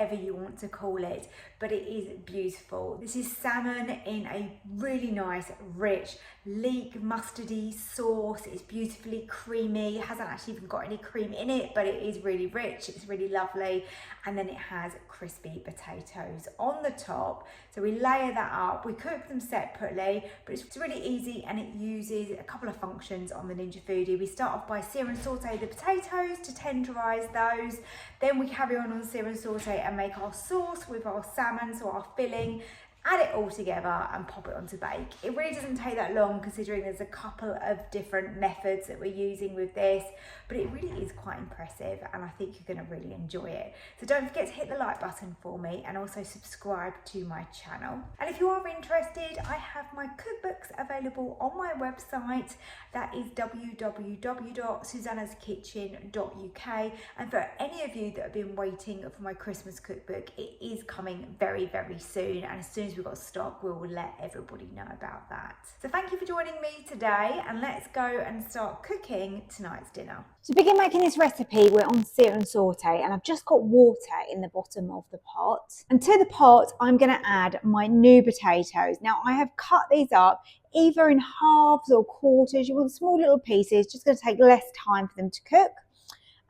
whatever you want to call it, but it is beautiful. This is salmon in a really nice, rich, leek mustardy sauce. It's beautifully creamy. It hasn't actually even got any cream in it, but it is really rich. It's really lovely. And then it has crispy potatoes on the top. So we layer that up. We cook them separately, but it's really easy and it uses a couple of functions on the Ninja Foodi. We start off by sear and saute the potatoes to tenderize those. Then we carry on sear and saute and make our sauce with our salmon, so our filling. Add it all together and pop it onto bake. It really doesn't take that long considering there's a couple of different methods that we're using with this, but it really is quite impressive and I think you're going to really enjoy it. So don't forget to hit the like button for me and also subscribe to my channel. And if you are interested, I have my cookbooks available on my website. That is www.susannahskitchen.uk, and for any of you that have been waiting for my Christmas cookbook, it is coming very, very soon, and as soon as we've got stock, we will let everybody know about that. So thank you for joining me today, and let's go and start cooking tonight's dinner. To begin making this recipe, we're on sear and saute, and I've just got water in the bottom of the pot. And to the pot, I'm going to add my new potatoes. Now, I have cut these up either in halves or quarters. You want small little pieces, just going to take less time for them to cook.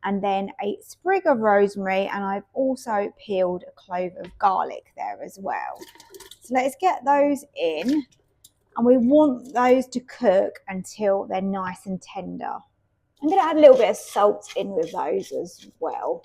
And then a sprig of rosemary, and I've also peeled a clove of garlic there as well. So let's get those in, and we want those to cook until they're nice and tender. I'm going to add a little bit of salt in with those as well,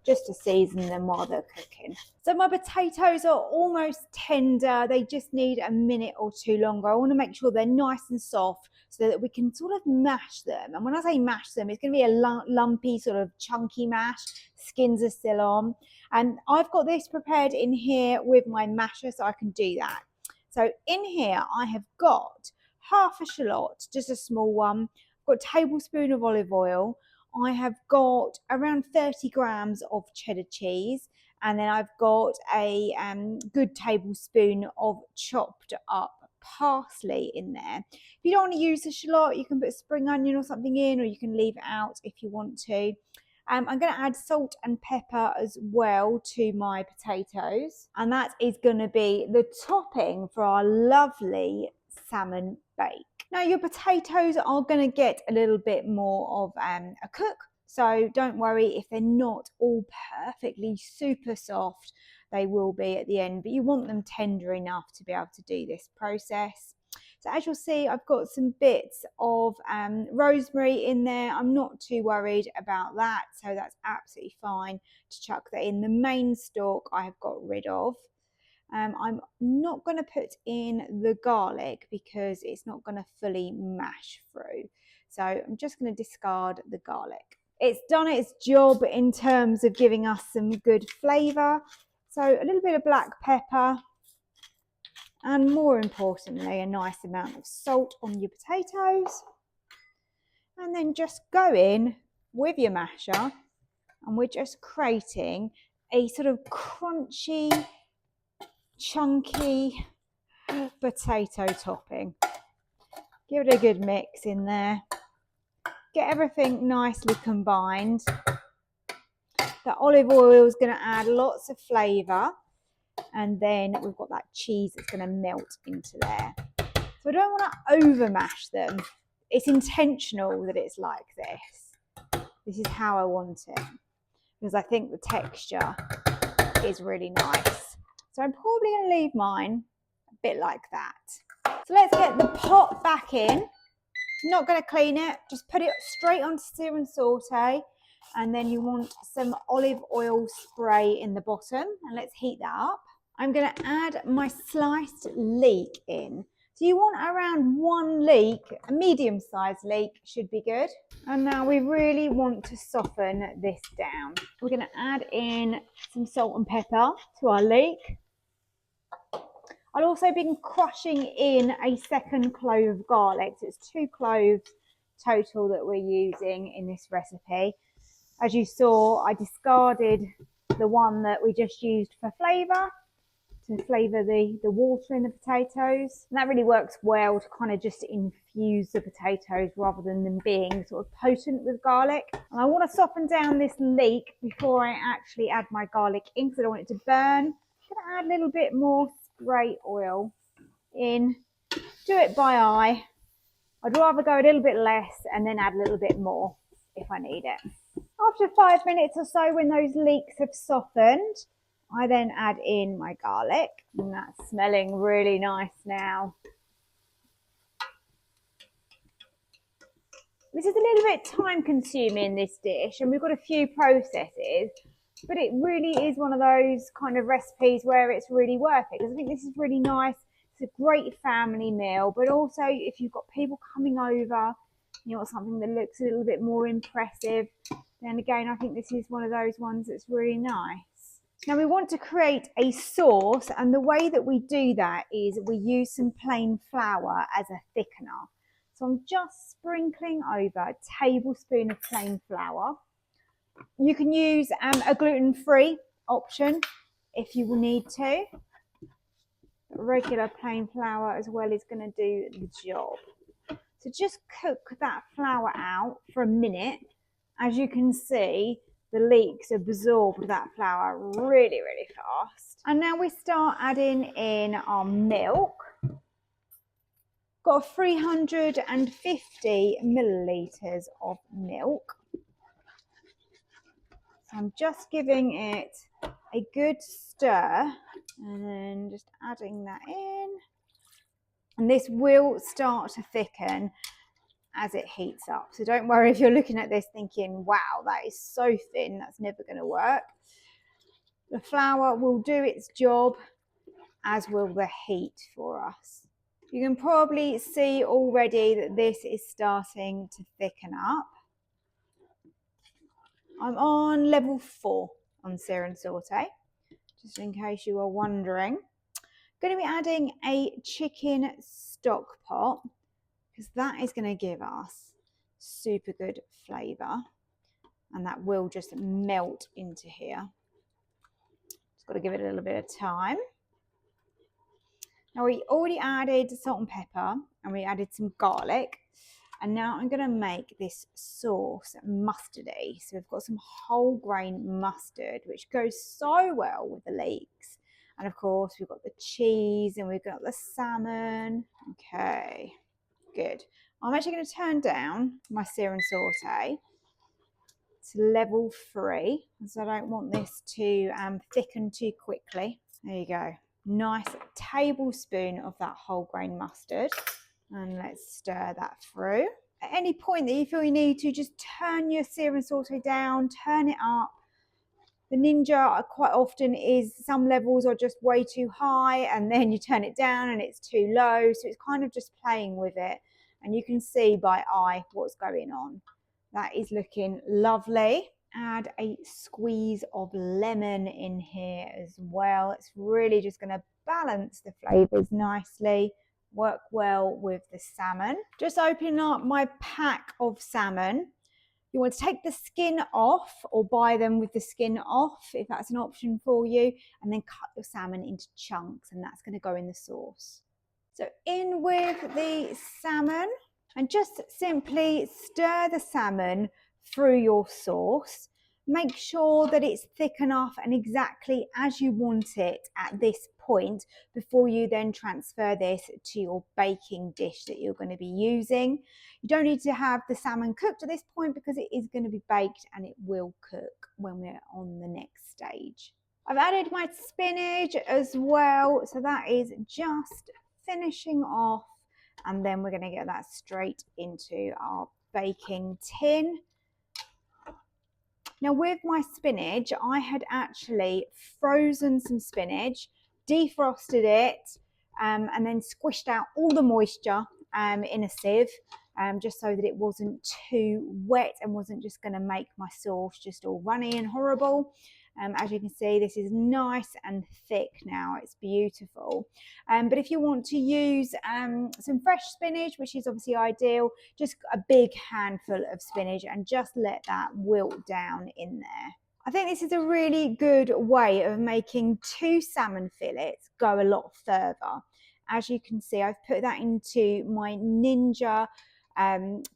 just to season them while they're cooking. So my potatoes are almost tender. They just need a minute or two longer. I want to make sure they're nice and soft so that we can sort of mash them. And when I say mash them, it's going to be a lumpy, sort of chunky mash. Skins are still on. And I've got this prepared in here with my masher, so I can do that. So in here, I have got half a shallot, just a small one. I've got a tablespoon of olive oil. I have got around 30 grams of cheddar cheese, and then I've got a good tablespoon of chopped up parsley in there. If you don't want to use the shallot, you can put spring onion or something in, or you can leave it out if you want to. I'm going to add salt and pepper as well to my potatoes, and that is going to be the topping for our lovely salmon bake. Now your potatoes are going to get a little bit more of a cook, so don't worry if they're not all perfectly super soft. They will be at the end, but you want them tender enough to be able to do this process. So as you'll see, I've got some bits of rosemary in there. I'm not too worried about that, so that's absolutely fine to chuck that in. The main stalk I have got rid of. I'm not going to put in the garlic because it's not going to fully mash through. So I'm just going to discard the garlic. It's done its job in terms of giving us some good flavour. So a little bit of black pepper, and more importantly, a nice amount of salt on your potatoes. And then just go in with your masher, and we're just creating a sort of crunchy, chunky potato topping. Give it a good mix in there. Get everything nicely combined. The olive oil is going to add lots of flavour, and then we've got that cheese that's going to melt into there. So I don't want to over mash them. It's intentional that it's like this. This is how I want it, because I think the texture is really nice. So I'm probably going to leave mine a bit like that. So let's get the pot back in. Not going to clean it, just put it straight onto sear and saute, and then you want some olive oil spray in the bottom, and let's heat that up. I'm going to add my sliced leek in. So you want around 1 leek, a medium-sized leek should be good. And now we really want to soften this down. We're going to add in some salt and pepper to our leek. I'll also be crushing in a second clove of garlic. So it's 2 cloves total that we're using in this recipe. As you saw, I discarded the one that we just used for flavour to flavour the water in the potatoes. And that really works well to kind of just infuse the potatoes rather than them being sort of potent with garlic. And I want to soften down this leek before I actually add my garlic in because I don't want it to burn. I'm going to add a little bit more spray oil in. Do it by eye. I'd rather go a little bit less and then add a little bit more if I need it. After 5 minutes or so, when those leeks have softened, I then add in my garlic, and that's smelling really nice now. This is a little bit time consuming, this dish, and we've got a few processes, but it really is one of those kind of recipes where it's really worth it, because I think this is really nice. It's a great family meal, but also if you've got people coming over, you want something that looks a little bit more impressive, then again, I think this is one of those ones that's really nice. Now we want to create a sauce, and the way that we do that is we use some plain flour as a thickener. So I'm just sprinkling over a tablespoon of plain flour. You can use a gluten-free option if you will need to. Regular plain flour as well is going to do the job. So just cook that flour out for a minute. As you can see, the leeks absorbed that flour really, really fast. And now we start adding in our milk. Got 350 millilitres of milk. So I'm just giving it a good stir and then just adding that in. And this will start to thicken as it heats up. So don't worry if you're looking at this thinking, wow, that is so thin, that's never going to work. The flour will do its job, as will the heat for us. You can probably see already that this is starting to thicken up. I'm on level 4 on sear and saute, just in case you are wondering. I'm going to be adding a chicken stock pot, because that is going to give us super good flavour, and that will just melt into here. Just got to give it a little bit of time. Now we already added salt and pepper, and we added some garlic, and now I'm going to make this sauce mustardy. So we've got some whole grain mustard, which goes so well with the leeks, and of course we've got the cheese and we've got the salmon. Okay. Good. I'm actually going to turn down my sear and saute to level 3, because I don't want this to thicken too quickly. There you go. Nice tablespoon of that whole grain mustard, and let's stir that through. At any point that you feel you need to, just turn your sear and saute down, turn it up. The Ninja quite often is, some levels are just way too high, and then you turn it down and it's too low. So it's kind of just playing with it. And you can see by eye what's going on. That is looking lovely. Add a squeeze of lemon in here as well. It's really just going to balance the flavours nicely. Work well with the salmon. Just opening up my pack of salmon. You want to take the skin off, or buy them with the skin off if that's an option for you, and then cut your salmon into chunks, and that's going to go in the sauce. So in with the salmon, and just simply stir the salmon through your sauce. Make sure that it's thick enough and exactly as you want it at this point before you then transfer this to your baking dish that you're going to be using. You don't need to have the salmon cooked at this point, because it is going to be baked and it will cook when we're on the next stage. I've added my spinach as well, so that is just finishing off, and then we're going to get that straight into our baking tin. Now with my spinach, I had actually frozen some spinach, defrosted it, and then squished out all the moisture in a sieve, just so that it wasn't too wet and wasn't just going to make my sauce just all runny and horrible. As you can see, this is nice and thick now. It's beautiful. But if you want to use some fresh spinach, which is obviously ideal, just a big handful of spinach and just let that wilt down in there. I think this is a really good way of making 2 salmon fillets go a lot further. As you can see, I've put that into my Ninja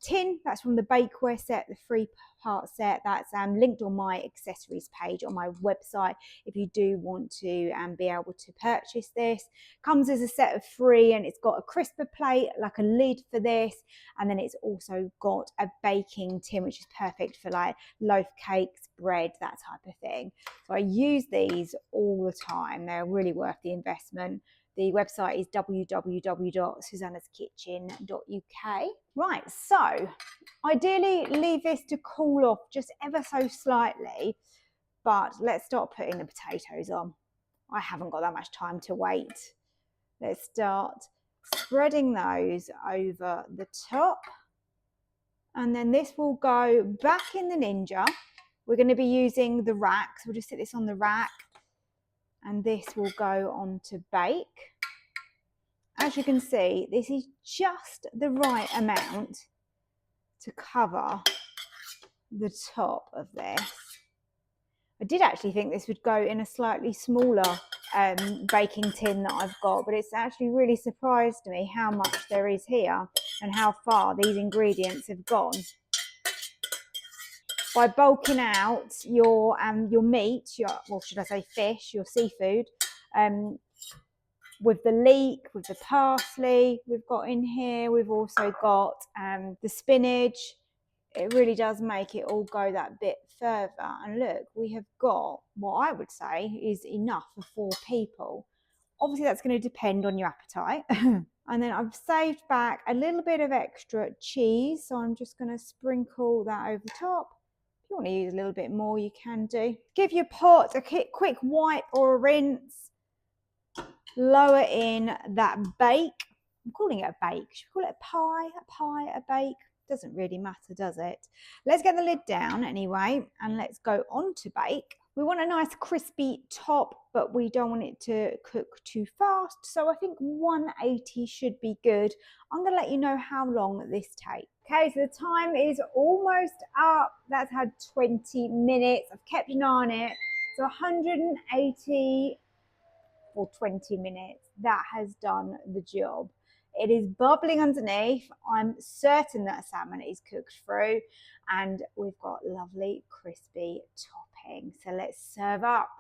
tin. That's from the bakeware set, the 3-part set. That's linked on my accessories page on my website if you do want to be able to purchase this. Comes as a set of 3, and it's got a crisper plate, like a lid for this, and then it's also got a baking tin, which is perfect for like loaf cakes, bread, that type of thing. So I use these all the time. They're really worth the investment. The website is www.susannahskitchen.uk. Right, so ideally leave this to cool off just ever so slightly, but let's start putting the potatoes on. I haven't got that much time to wait. Let's start spreading those over the top. And then this will go back in the Ninja. We're going to be using the rack, so we'll just sit this on the rack, and this will go on to bake. As you can see, this is just the right amount to cover the top of this. I did actually think this would go in a slightly smaller baking tin that I've got, but it's actually really surprised me how much there is here and how far these ingredients have gone. By bulking out your meat, well, should I say fish, your seafood, with the leek, with the parsley we've got in here, we've also got the spinach. It really does make it all go that bit further. And look, we have got what I would say is enough for 4 people. Obviously that's going to depend on your appetite. And then I've saved back a little bit of extra cheese, so I'm just going to sprinkle that over the top. If you want to use a little bit more, you can do. Give your pot a quick wipe or a rinse. Lower in that bake. I'm calling it a bake. Should we call it a pie? A pie, a bake? Doesn't really matter, does it? Let's get the lid down anyway, and let's go on to bake. We want a nice crispy top, but we don't want it to cook too fast. So I think 180 should be good. I'm going to let you know how long this takes. Okay, so the time is almost up. That's had 20 minutes. I've kept an eye on it. So 180 for 20 minutes. That has done the job. It is bubbling underneath. I'm certain that salmon is cooked through, and we've got lovely crispy topping. So let's serve up.